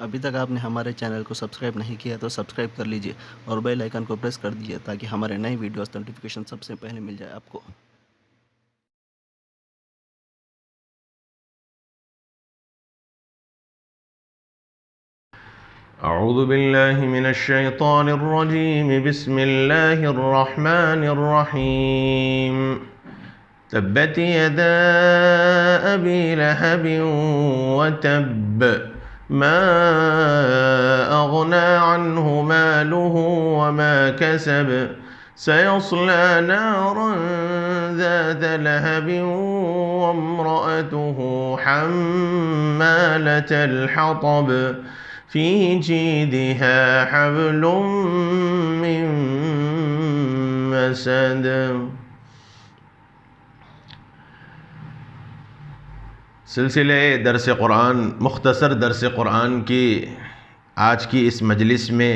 ابھی تک آپ نے ہمارے چینل کو سبسکرائب نہیں کیا تو سبسکرائب کر لیجئے اور بیل آئیکن کو پریس کر دیجئے تاکہ ہمارے نئے ویڈیوز نوٹیفیکیشن سب سے پہلے مل جائے آپ کو۔ اعوذ باللہ من الشیطان الرجیم بسم اللہ الرحمن الرحیم تبت یدا ابی لہب وتب ما اغنى عنه ماله وما كسب سيصلى نارا ذات لهب وامرأته حمالة الحطب في جيدها حبل من مسد۔ سلسلے درس قرآن، مختصر درس قرآن کی آج کی اس مجلس میں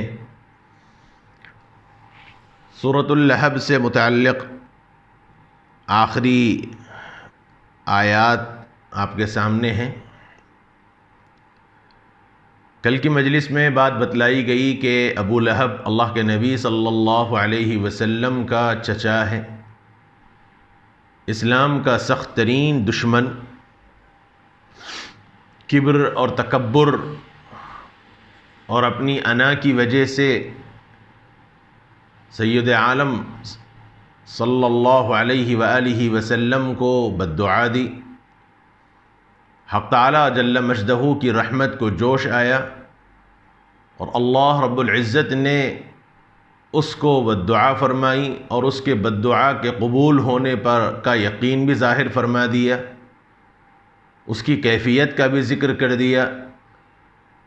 سورۃ اللہب سے متعلق آخری آیات آپ کے سامنے ہیں۔ کل کی مجلس میں بات بتلائی گئی کہ ابو لہب اللہ کے نبی صلی اللہ علیہ وسلم کا چچا ہے، اسلام کا سخت ترین دشمن، کبر اور تکبر اور اپنی انا کی وجہ سے سید عالم صلی اللہ علیہ وآلہ وسلم کو بددعا دی۔ حق تعالی جل مجدہ کی رحمت کو جوش آیا اور اللہ رب العزت نے اس کو بددعا فرمائی اور اس کے بددعا کے قبول ہونے پر کا یقین بھی ظاہر فرما دیا، اس کی کیفیت کا بھی ذکر کر دیا۔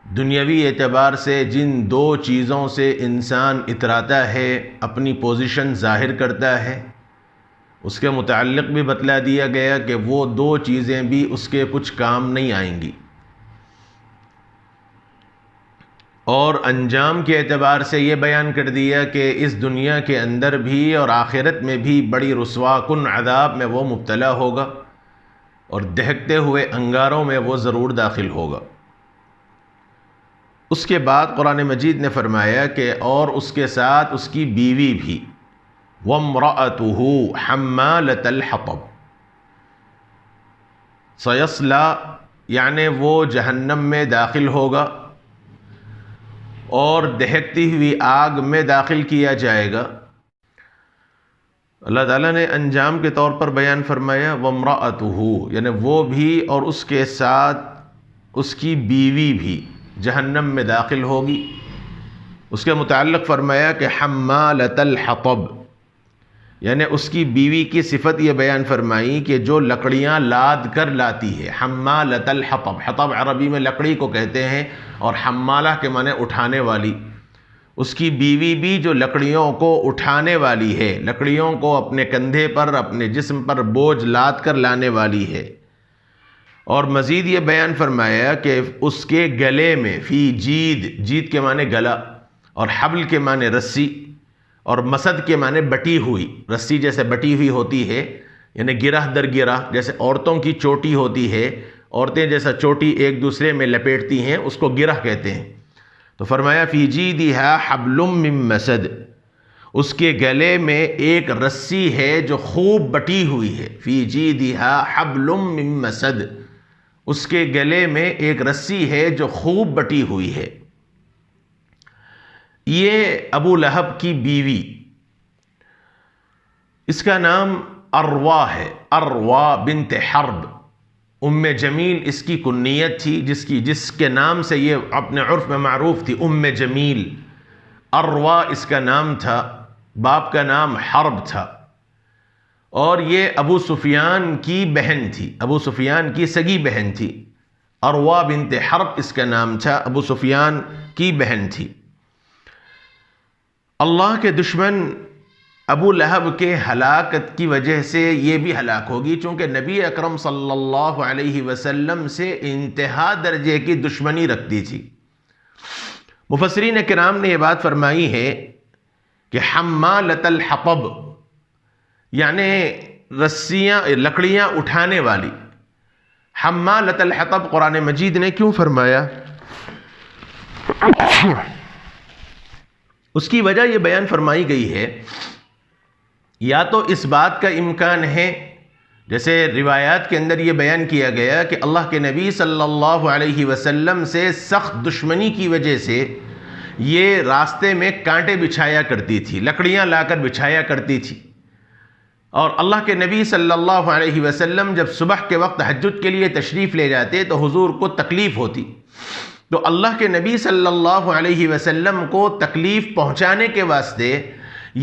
دنیاوی اعتبار سے جن دو چیزوں سے انسان اتراتا ہے، اپنی پوزیشن ظاہر کرتا ہے، اس کے متعلق بھی بتلا دیا گیا کہ وہ دو چیزیں بھی اس کے کچھ کام نہیں آئیں گی، اور انجام کے اعتبار سے یہ بیان کر دیا کہ اس دنیا کے اندر بھی اور آخرت میں بھی بڑی رسوا کن عذاب میں وہ مبتلا ہوگا اور دہکتے ہوئے انگاروں میں وہ ضرور داخل ہوگا۔ اس کے بعد قرآن مجید نے فرمایا کہ اور اس کے ساتھ اس کی بیوی بھی، وَامْرَأَتُهُ حَمَّالَةَ الْحَطَبِ، سَيَصْلَى یعنی وہ جہنم میں داخل ہوگا اور دہکتی ہوئی آگ میں داخل کیا جائے گا۔ اللہ تعالیٰ نے انجام کے طور پر بیان فرمایا وَامْرَأَتُهُ یعنی وہ بھی اور اس کے ساتھ اس کی بیوی بھی جہنم میں داخل ہوگی۔ اس کے متعلق فرمایا کہ حمالۃ الحطب، یعنی اس کی بیوی کی صفت یہ بیان فرمائی کہ جو لکڑیاں لاد کر لاتی ہے۔ حمالۃ الحطب، حطب عربی میں لکڑی کو کہتے ہیں اور حمالہ کے معنی اٹھانے والی۔ اس کی بیوی بھی جو لکڑیوں کو اٹھانے والی ہے، لکڑیوں کو اپنے کندھے پر، اپنے جسم پر بوجھ لاد کر لانے والی ہے۔ اور مزید یہ بیان فرمایا کہ اس کے گلے میں، فی جید، جید کے معنی گلا، اور حبل کے معنی رسی، اور مسد کے معنی بٹی ہوئی، رسی جیسے بٹی ہوئی ہوتی ہے، یعنی گرہ در گرہ، جیسے عورتوں کی چوٹی ہوتی ہے، عورتیں جیسا چوٹی ایک دوسرے میں لپیٹتی ہیں، اس کو گرہ کہتے ہیں۔ تو فرمایا فی جیدہا حبل من مسد، اس کے گلے میں ایک رسی ہے جو خوب بٹی ہوئی ہے۔ فی جیدہا حبل من مسد، اس کے گلے میں ایک رسی ہے جو خوب بٹی ہوئی ہے۔ یہ ابو لہب کی بیوی، اس کا نام اروا ہے، اروا بنت حرب، ام جمیل اس کی کنیت تھی، جس کے نام سے یہ اپنے عرف میں معروف تھی، ام جمیل۔ اروا اس کا نام تھا، باپ کا نام حرب تھا، اور یہ ابو سفیان کی بہن تھی، ابو سفیان کی سگی بہن تھی۔ اروا بنت حرب اس کا نام تھا، ابو سفیان کی بہن تھی۔ اللہ کے دشمن ابو لہب کے ہلاکت کی وجہ سے یہ بھی ہلاک ہوگی، چونکہ نبی اکرم صلی اللہ علیہ وسلم سے انتہا درجے کی دشمنی رکھتی تھی۔ مفسرین کرام نے یہ بات فرمائی ہے کہ حمالۃ الحطب یعنی رسیاں، لکڑیاں اٹھانے والی۔ حمالۃ الحطب قرآن مجید نے کیوں فرمایا؟ اس کی وجہ یہ بیان فرمائی گئی ہے، یا تو اس بات کا امکان ہے، جیسے روایات کے اندر یہ بیان کیا گیا کہ اللہ کے نبی صلی اللہ علیہ وسلم سے سخت دشمنی کی وجہ سے یہ راستے میں کانٹے بچھایا کرتی تھی، لکڑیاں لا کر بچھایا کرتی تھی، اور اللہ کے نبی صلی اللہ علیہ وسلم جب صبح کے وقت تہجد کے لیے تشریف لے جاتے تو حضور کو تکلیف ہوتی، تو اللہ کے نبی صلی اللہ علیہ وسلم کو تکلیف پہنچانے کے واسطے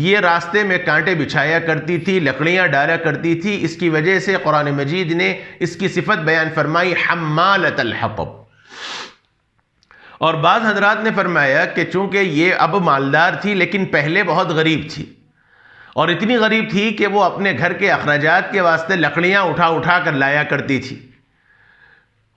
یہ راستے میں کانٹے بچھایا کرتی تھی، لکڑیاں ڈالا کرتی تھی۔ اس کی وجہ سے قرآن مجید نے اس کی صفت بیان فرمائی حمالۃ الحطب۔ اور بعض حضرات نے فرمایا کہ چونکہ یہ اب مالدار تھی لیکن پہلے بہت غریب تھی، اور اتنی غریب تھی کہ وہ اپنے گھر کے اخراجات کے واسطے لکڑیاں اٹھا اٹھا کر لایا کرتی تھی،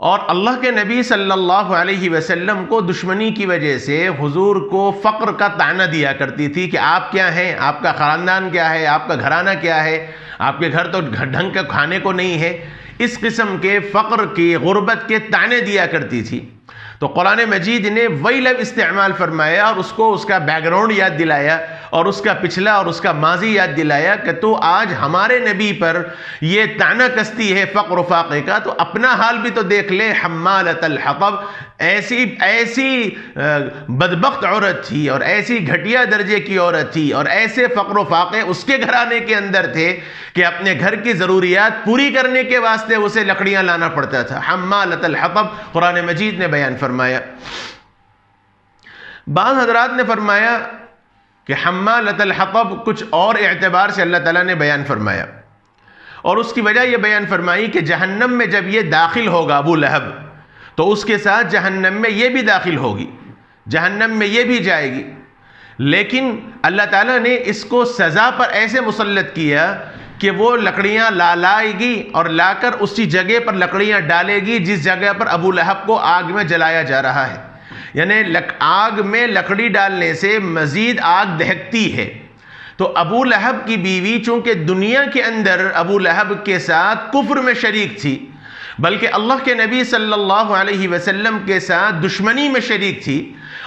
اور اللہ کے نبی صلی اللہ علیہ وسلم کو دشمنی کی وجہ سے حضور کو فقر کا طعنہ دیا کرتی تھی کہ آپ کیا ہیں، آپ کا خاندان کیا ہے، آپ کا گھرانہ کیا ہے، آپ کے گھر تو ڈھنگ کا کھانے کو نہیں ہے، اس قسم کے فقر کی، غربت کے طعنے دیا کرتی تھی۔ تو قرآن مجید نے وہی لفظ استعمال فرمایا اور اس کو اس کا بیک گراؤنڈ یاد دلایا اور اس کا پچھلا اور اس کا ماضی یاد دلایا کہ تو آج ہمارے نبی پر یہ طعنہ کستی ہے فقر و فاقے کا، تو اپنا حال بھی تو دیکھ لے۔ حمالۃ الحطب، ایسی بدبخت عورت تھی اور ایسی گھٹیا درجے کی عورت تھی اور ایسے فقر و فاقے اس کے گھرانے کے اندر تھے کہ اپنے گھر کی ضروریات پوری کرنے کے واسطے اسے لکڑیاں لانا پڑتا تھا۔ حمالۃ الحطب قرآن مجید نے بیان فرمایا۔ بعض حضرات نے فرمایا کہ حمالۃ الحطب کچھ اور اعتبار سے اللہ تعالیٰ نے بیان فرمایا، اور اس کی وجہ یہ بیان فرمائی کہ جہنم میں جب یہ داخل ہوگا ابو لہب تو اس کے ساتھ جہنم میں یہ بھی داخل ہوگی، جہنم میں یہ بھی جائے گی، لیکن اللہ تعالیٰ نے اس کو سزا پر ایسے مسلط کیا کہ وہ لکڑیاں لائے گی اور لا کر اسی جگہ پر لکڑیاں ڈالے گی جس جگہ پر ابو لہب کو آگ میں جلایا جا رہا ہے، یعنی آگ میں لکڑی ڈالنے سے مزید آگ دہکتی ہے۔ تو ابو لہب کی بیوی چونکہ دنیا کے اندر ابو لہب کے ساتھ کفر میں شریک تھی، بلکہ اللہ کے نبی صلی اللہ علیہ وسلم کے ساتھ دشمنی میں شریک تھی،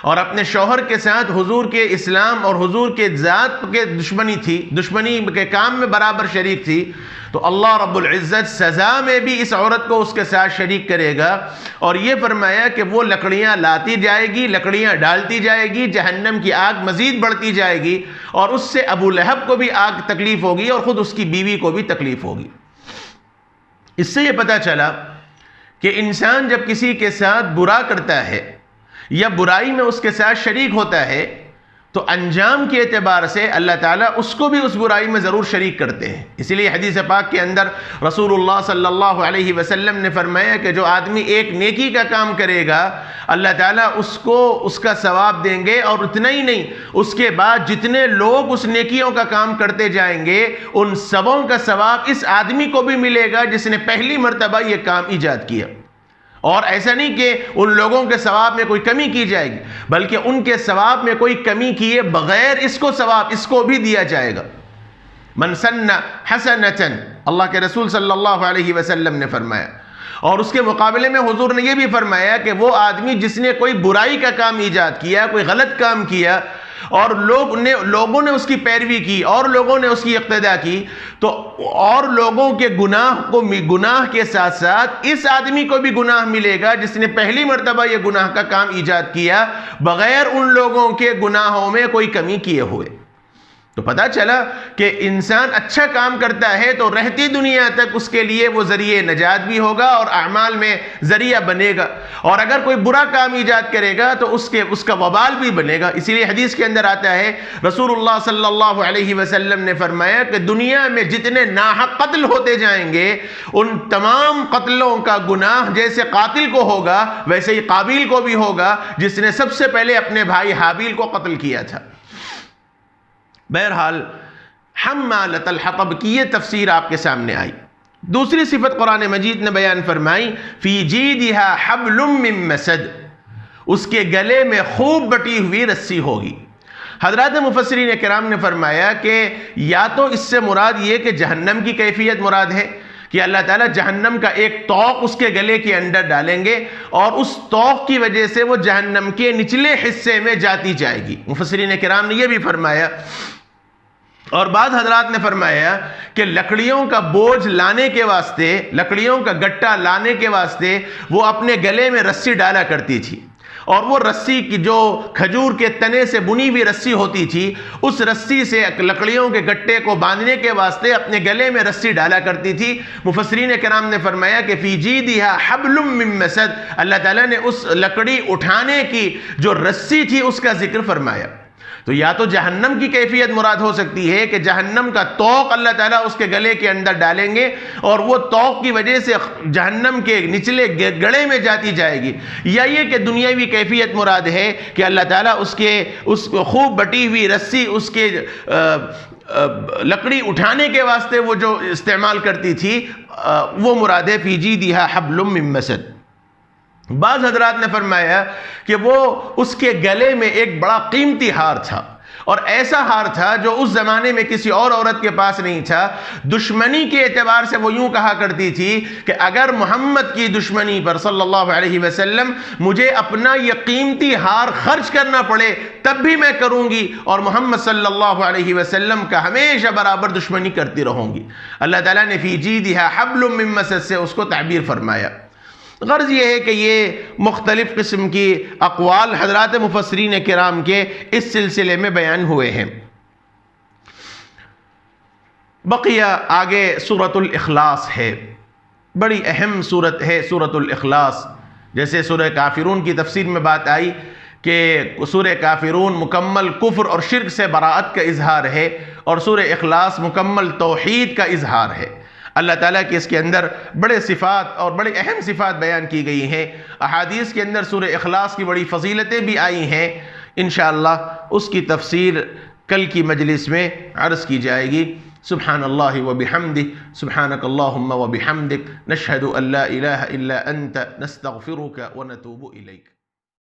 اور اپنے شوہر کے ساتھ حضور کے اسلام اور حضور کے ذات کے دشمنی تھی، دشمنی کے کام میں برابر شریک تھی، تو اللہ رب العزت سزا میں بھی اس عورت کو اس کے ساتھ شریک کرے گا، اور یہ فرمایا کہ وہ لکڑیاں لاتی جائے گی، لکڑیاں ڈالتی جائے گی، جہنم کی آگ مزید بڑھتی جائے گی، اور اس سے ابو لہب کو بھی آگ تکلیف ہوگی اور خود اس کی بیوی کو بھی تکلیف ہوگی۔ اس سے یہ پتہ چلا کہ انسان جب کسی کے ساتھ برا کرتا ہے یا برائی میں اس کے ساتھ شریک ہوتا ہے تو انجام کے اعتبار سے اللہ تعالیٰ اس کو بھی اس برائی میں ضرور شریک کرتے ہیں۔ اسی لیے حدیث پاک کے اندر رسول اللہ صلی اللہ علیہ وسلم نے فرمایا کہ جو آدمی ایک نیکی کا کام کرے گا اللہ تعالیٰ اس کو اس کا ثواب دیں گے، اور اتنا ہی نہیں، اس کے بعد جتنے لوگ اس نیکیوں کا کام کرتے جائیں گے ان سبوں کا ثواب اس آدمی کو بھی ملے گا جس نے پہلی مرتبہ یہ کام ایجاد کیا۔ اور ایسا نہیں کہ ان لوگوں کے ثواب میں کوئی کمی کی جائے گی، بلکہ ان کے ثواب میں کوئی کمی کیے بغیر اس کو ثواب اس کو بھی دیا جائے گا۔ من سن حسنۃ، اللہ کے رسول صلی اللہ علیہ وسلم نے فرمایا، اور اس کے مقابلے میں حضور نے یہ بھی فرمایا کہ وہ آدمی جس نے کوئی برائی کا کام ایجاد کیا، کوئی غلط کام کیا، اور لوگوں نے اس کی پیروی کی اور لوگوں نے اس کی اقتداء کی، تو اور لوگوں کے گناہ کے ساتھ ساتھ اس آدمی کو بھی گناہ ملے گا جس نے پہلی مرتبہ یہ گناہ کا کام ایجاد کیا بغیر ان لوگوں کے گناہوں میں کوئی کمی کیے ہوئے۔ تو پتہ چلا کہ انسان اچھا کام کرتا ہے تو رہتی دنیا تک اس کے لیے وہ ذریعہ نجات بھی ہوگا اور اعمال میں ذریعہ بنے گا، اور اگر کوئی برا کام ایجاد کرے گا تو اس کا وبال بھی بنے گا۔ اسی لیے حدیث کے اندر آتا ہے رسول اللہ صلی اللہ علیہ وسلم نے فرمایا کہ دنیا میں جتنے ناحق قتل ہوتے جائیں گے ان تمام قتلوں کا گناہ جیسے قاتل کو ہوگا ویسے ہی قابیل کو بھی ہوگا جس نے سب سے پہلے اپنے بھائی حابیل کو قتل کیا تھا۔ بہرحال حمالۃ الحطب کی یہ تفسیر آپ کے سامنے آئی۔ دوسری صفت قرآن مجید نے بیان فرمائی فی جیدہا حبل من مسد، اس کے گلے میں خوب بٹی ہوئی رسی ہوگی۔ حضرات مفسرین کرام نے فرمایا کہ یا تو اس سے مراد یہ کہ جہنم کی کیفیت مراد ہے کہ اللہ تعالیٰ جہنم کا ایک توق اس کے گلے کے اندر ڈالیں گے اور اس توق کی وجہ سے وہ جہنم کے نچلے حصے میں جاتی جائے گی۔ مفسرین کرام نے یہ بھی فرمایا، اور بعض حضرات نے فرمایا کہ لکڑیوں کا بوجھ لانے کے واسطے، لکڑیوں کا گٹا لانے کے واسطے وہ اپنے گلے میں رسی ڈالا کرتی تھی، اور وہ رسی کی جو کھجور کے تنے سے بنی ہوئی رسی ہوتی تھی، اس رسی سے لکڑیوں کے گٹے کو باندھنے کے واسطے اپنے گلے میں رسی ڈالا کرتی تھی۔ مفسرین کرام نے فرمایا کہ فی جیدہا حبل من مسد، اللہ تعالیٰ نے اس لکڑی اٹھانے کی جو رسی تھی اس کا ذکر فرمایا۔ تو یا تو جہنم کی کیفیت مراد ہو سکتی ہے کہ جہنم کا توق اللہ تعالیٰ اس کے گلے کے اندر ڈالیں گے اور وہ توق کی وجہ سے جہنم کے نچلے گڑے میں جاتی جائے گی، یا یہ کہ دنیاوی کیفیت مراد ہے کہ اللہ تعالیٰ اس خوب بٹی ہوئی رسی، اس کے لکڑی اٹھانے کے واسطے وہ جو استعمال کرتی تھی وہ مراد ہے فی جیدہا حبل من مسد۔ بعض حضرات نے فرمایا کہ وہ اس کے گلے میں ایک بڑا قیمتی ہار تھا، اور ایسا ہار تھا جو اس زمانے میں کسی اور عورت کے پاس نہیں تھا۔ دشمنی کے اعتبار سے وہ یوں کہا کرتی تھی کہ اگر محمد کی دشمنی پر صلی اللہ علیہ وسلم مجھے اپنا یہ قیمتی ہار خرچ کرنا پڑے تب بھی میں کروں گی، اور محمد صلی اللہ علیہ وسلم کا ہمیشہ برابر دشمنی کرتی رہوں گی۔ اللہ تعالیٰ نے فی جیدہا حبل من مسد سے اس کو تعبیر فرمایا۔ غرض یہ ہے کہ یہ مختلف قسم کی اقوال حضرات مفسرین کرام کے اس سلسلے میں بیان ہوئے ہیں۔ بقیہ آگے سورۃ الاخلاص ہے، بڑی اہم سورت ہے سورۃ الاخلاص۔ جیسے سورہ کافرون کی تفسیر میں بات آئی کہ سورہ کافرون مکمل کفر اور شرک سے براءت کا اظہار ہے، اور سورہ اخلاص مکمل توحید کا اظہار ہے۔ اللہ تعالیٰ کی اس کے اندر بڑے صفات اور بڑے اہم صفات بیان کی گئی ہیں۔ احادیث کے اندر سورہ اخلاص کی بڑی فضیلتیں بھی آئی ہیں، انشاءاللہ اس کی تفسیر کل کی مجلس میں عرض کی جائے گی۔ سبحان اللہ و بحمدہ، سبحانک اللہم و بحمدک، نشہد ان لا الہ الا انت، نستغفرک و نتوب الیک۔